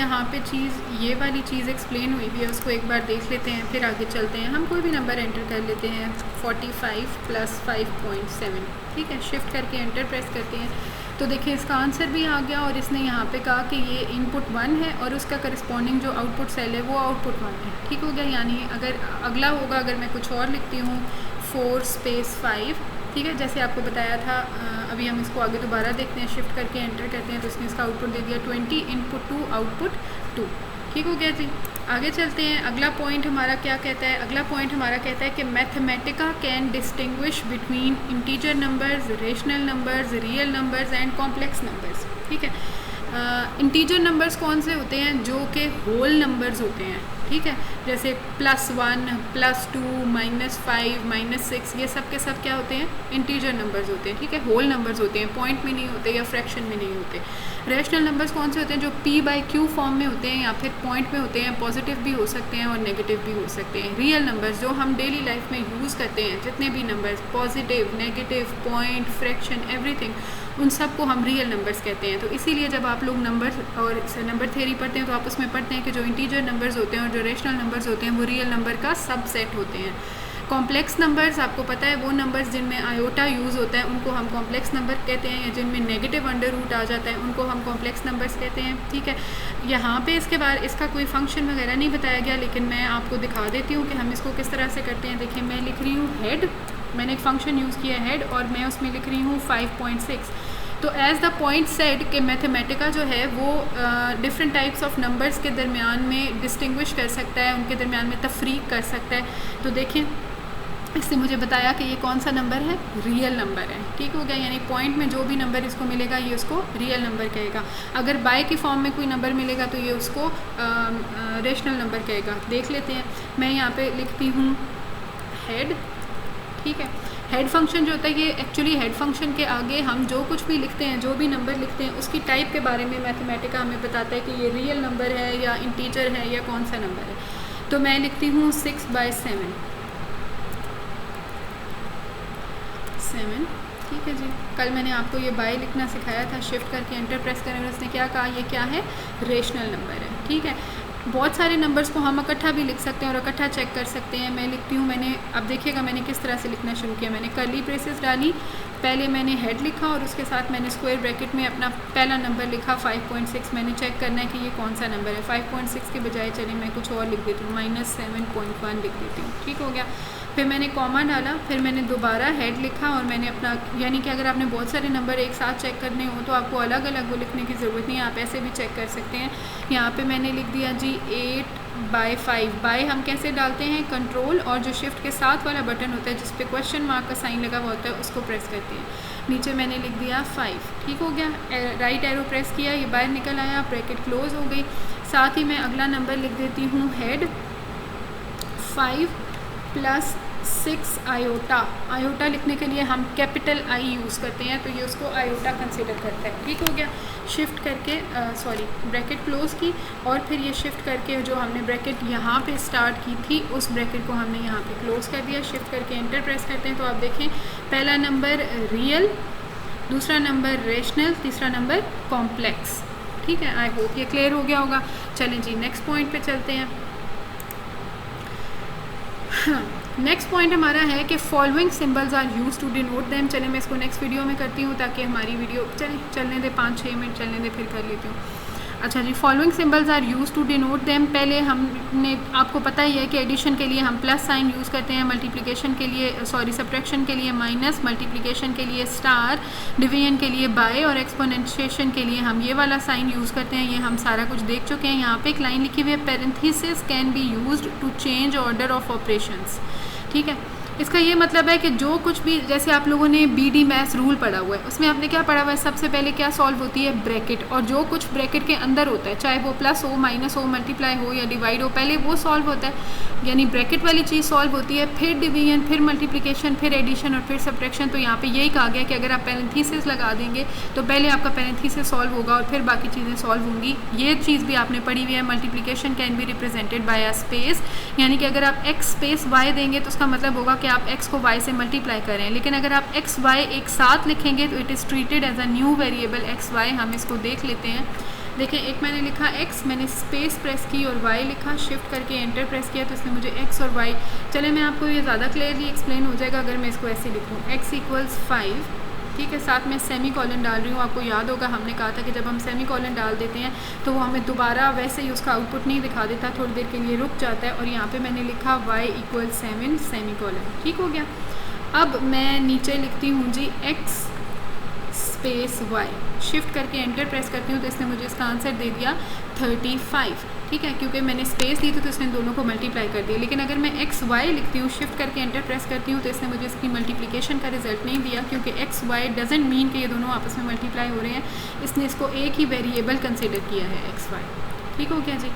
यहाँ पे ये वाली चीज़ एक्सप्लेन हुई भी है, उसको एक बार देख लेते हैं, फिर आगे चलते हैं। हम कोई भी नंबर एंटर कर लेते हैं, 45 + 5.7, ठीक है। शिफ्ट करके एंटर प्रेस करते हैं तो देखिए इसका आंसर भी आ गया, और इसने यहाँ पे कहा कि ये इनपुट 1 है और उसका करस्पॉन्डिंग जो आउटपुट सेल है वो आउटपुट 1 है, ठीक हो गया। यानी अगर अगला होगा, अगर मैं कुछ और लिखती हूँ 4 × 5, ठीक है, जैसे आपको बताया था। अभी हम इसको आगे दोबारा देखते हैं, शिफ्ट करके एंटर करते हैं तो इसने इसका आउटपुट दे दिया 20, इनपुट 2 आउटपुट 2, ठीक हो गया जी। आगे चलते हैं, अगला पॉइंट हमारा क्या कहता है। अगला पॉइंट हमारा कहता है कि Mathematica can distinguish between integer numbers, rational numbers, real numbers and complex numbers, ठीक है। इंटीजर नंबर्स कौन से होते हैं? जो कि होल नंबर्स होते हैं, ठीक है, जैसे +1, +2, -5, -6, ये सब के सब क्या होते हैं? इंटीजर नंबर्स होते हैं, ठीक है, होल नंबर्स होते हैं, पॉइंट में नहीं होते या फ्रैक्शन में नहीं होते। रैशनल नंबर्स कौन से होते हैं? जो p/q फॉर्म में होते हैं या फिर पॉइंट में होते हैं, पॉजिटिव भी हो सकते हैं और नेगेटिव भी हो सकते हैं। रियल नंबर्स जो हम डेली लाइफ में यूज़ करते हैं, जितने भी numbers, positive, negative, point, fraction, everything, उन सब को हम रियल नंबर्स कहते हैं। तो इसीलिए जब आप लोग नंबर और नंबर थ्योरी पढ़ते हैं तो आप उसमें पढ़ते हैं कि जो इंटीजर नंबर्स होते हैं और जो रेशनल नंबर्स होते हैं वो रियल नंबर का सबसेट होते हैं। कॉम्प्लेक्स नंबर्स आपको पता है, वो नंबर्स जिनमें आयोटा यूज़ होता है उनको हम कॉम्प्लेक्स नंबर कहते हैं, या जिनमें नेगेटिव अंडर रूट आ जाता है उनको हम कॉम्प्लेक्स नंबर्स कहते हैं, ठीक है। यहाँ पे इसके बाद इसका कोई फंक्शन वगैरह नहीं बताया गया, लेकिन मैं आपको दिखा देती हूँ कि हम इसको किस तरह से करते हैं। देखिए मैं लिख रही हूँ हेड, मैंने एक फंक्शन यूज़ किया है हेड, और मैं उसमें लिख रही हूँ 5.6। तो एज़ द पॉइंट सेड कि मैथमेटिका जो है वो डिफरेंट टाइप्स ऑफ नंबर्स के दरमियान में डिस्टिंग्विश कर सकता है, उनके दरमियान में तफरीक कर सकता है। तो देखें इससे मुझे बताया कि ये कौन सा नंबर है? रियल नंबर है, ठीक हो गया। यानी पॉइंट में जो भी नंबर इसको मिलेगा ये उसको रियल नंबर कहेगा। अगर बाय की फॉर्म में कोई नंबर मिलेगा तो ये उसको रेशनल नंबर कहेगा। देख लेते हैं, मैं यहाँ पे लिखती हूँ हेड, ठीक है। हेड फंक्शन जो होता है, ये एक्चुअली हेड फंक्शन के आगे हम जो कुछ भी लिखते हैं, जो भी नंबर लिखते हैं, उसकी टाइप के बारे में मैथमेटिका हमें बताता है कि ये रियल नंबर है या इंटीजर है या कौन सा नंबर है। तो मैं लिखती हूँ 6/7, ठीक है जी। कल मैंने आपको ये बाय लिखना सिखाया था, शिफ्ट करके एंटर प्रेस करें, उसने क्या कहा? ये क्या है? रेशनल नंबर है, ठीक है। बहुत सारे नंबर्स को हम इकट्ठा भी लिख सकते हैं और इकट्ठा चेक कर सकते हैं। मैं लिखती हूँ, मैंने अब देखिएगा मैंने किस तरह से लिखना शुरू किया। मैंने कर्ली ब्रेसेस डाली, पहले मैंने हेड लिखा और उसके साथ मैंने स्क्वायर ब्रैकेट में अपना पहला नंबर लिखा 5.6। मैंने चेक करना है कि ये कौन सा नंबर है। 5.6 के बजाय चलिए मैं कुछ और लिख देती हूँ, -7.1 लिख देती हूँ, ठीक हो गया। फिर मैंने कॉमा डाला, फिर मैंने दोबारा हेड लिखा और मैंने अपना, यानी कि अगर आपने बहुत सारे नंबर एक साथ चेक करने हो तो आपको अलग अलग वो लिखने की ज़रूरत नहीं है, आप ऐसे भी चेक कर सकते हैं। यहाँ पे मैंने लिख दिया जी 8/5। बाय हम कैसे डालते हैं? कंट्रोल और जो शिफ्ट के साथ वाला बटन होता है जिस पे क्वेश्चन मार्क का साइन लगा हुआ होता है उसको प्रेस करते हैं। नीचे मैंने लिख दिया 5, ठीक हो गया। राइट एरो प्रेस किया, ये बाहर निकल आया, ब्रैकेट क्लोज हो गई। साथ ही मैं अगला नंबर लिख देती हूँ हेड 5 + 6 आयोटा। आयोटा लिखने के लिए हम कैपिटल आई यूज़ करते हैं, तो ये उसको आयोटा कंसिडर करता है, ठीक हो गया। शिफ्ट करके ब्रैकेट क्लोज़ की, और फिर ये शिफ्ट करके जो हमने ब्रैकेट यहाँ पे स्टार्ट की थी उस ब्रैकेट को हमने यहाँ पे क्लोज़ कर दिया। शिफ्ट करके एंटर प्रेस करते हैं तो आप देखें पहला नंबर रियल, दूसरा नंबर रेशनल, तीसरा नंबर कॉम्प्लेक्स, ठीक है। आई होप ये क्लियर हो गया होगा। चलें जी नेक्स्ट पॉइंट पे चलते हैं। नेक्स्ट पॉइंट हमारा है कि following symbols are use to denote them. चलें मैं इसको नेक्स्ट वीडियो में करती हूँ ताकि हमारी वीडियो चलने दे 5-6 मिनट चलने दे, फिर कर लेती हूँ। अच्छा जी, following symbols are use to denote them. पहले हमने, आपको पता ही है कि एडिशन के लिए हम प्लस साइन यूज़ करते हैं, मल्टीप्लिकेशन के लिए सब्ट्रैक्शन के लिए माइनस, मल्टीप्लिकेशन के लिए स्टार, डिवीजन के लिए बाय और एक्सपोनेंशिएशन के लिए हम ये वाला साइन यूज़ करते हैं। ये हम सारा कुछ देख चुके हैं। यहाँ पे एक लाइन लिखी हुई है, parenthesis can be used to change order of operations, ठीक है। इसका ये मतलब है कि जो कुछ भी, जैसे आप लोगों ने BD मैथ्स रूल पढ़ा हुआ है, उसमें आपने क्या पढ़ा हुआ है? सबसे पहले क्या सॉल्व होती है? ब्रैकेट, और जो कुछ ब्रैकेट के अंदर होता है, चाहे वो प्लस हो, माइनस हो, मल्टीप्लाई हो या डिवाइड हो, पहले वो सॉल्व होता है, यानी ब्रैकेट वाली चीज़ सॉल्व होती है, फिर डिवीजन, फिर मल्टीप्लिकेशन, फिर एडिशन और फिर सब्ट्रैक्शन। तो यहाँ पे यही कहा गया कि अगर आप पैरेंथेसिस लगा देंगे तो पहले आपका पैरेंथेसिस सॉल्व होगा और फिर बाकी चीज़ें सॉल्व होंगी। ये चीज़ भी आपने पढ़ी हुई है। Multiplication can be represented by a space, यानी कि अगर आप x स्पेस y देंगे तो उसका मतलब होगा कि आप x को y से मल्टीप्लाई करें। लेकिन अगर आप x y एक साथ लिखेंगे तो it is treated as a new variable x y। हम इसको देख लेते हैं। देखें, एक मैंने लिखा x, मैंने स्पेस प्रेस की और y लिखा, शिफ्ट करके एंटर प्रेस किया तो इसने मुझे x और y, चले मैं आपको ये ज़्यादा क्लियरली एक्सप्लेन हो जाएगा अगर मैं इसको ऐसे लिखूँ, x = 5, ठीक है, साथ में सेमी कॉलन डाल रही हूँ। आपको याद होगा हमने कहा था कि जब हम सेमी कॉलन डाल देते हैं तो वो हमें दोबारा वैसे ही उसका आउटपुट नहीं दिखा देता, थोड़ी देर के लिए रुक जाता है। और यहाँ पे मैंने लिखा y = 7 सेमी कॉलन, ठीक हो गया। अब मैं नीचे लिखती हूँ जी x स्पेस y, शिफ्ट करके एंटर प्रेस करती हूँ तो इसने मुझे इसका आंसर दे दिया 35, ठीक है, क्योंकि मैंने स्पेस दी थी तो इसने दोनों को मल्टीप्लाई कर दिया। लेकिन अगर मैं x y लिखती हूँ, शिफ्ट करके एंटर प्रेस करती हूँ तो इसने मुझे इसकी मल्टीप्लिकेशन का रिजल्ट नहीं दिया, क्योंकि x y डजेंट मीन कि ये दोनों आपस में मल्टीप्लाई हो रहे हैं। इसने इसको एक ही वेरिएबल कंसिडर किया है x y, ठीक हो गया जी।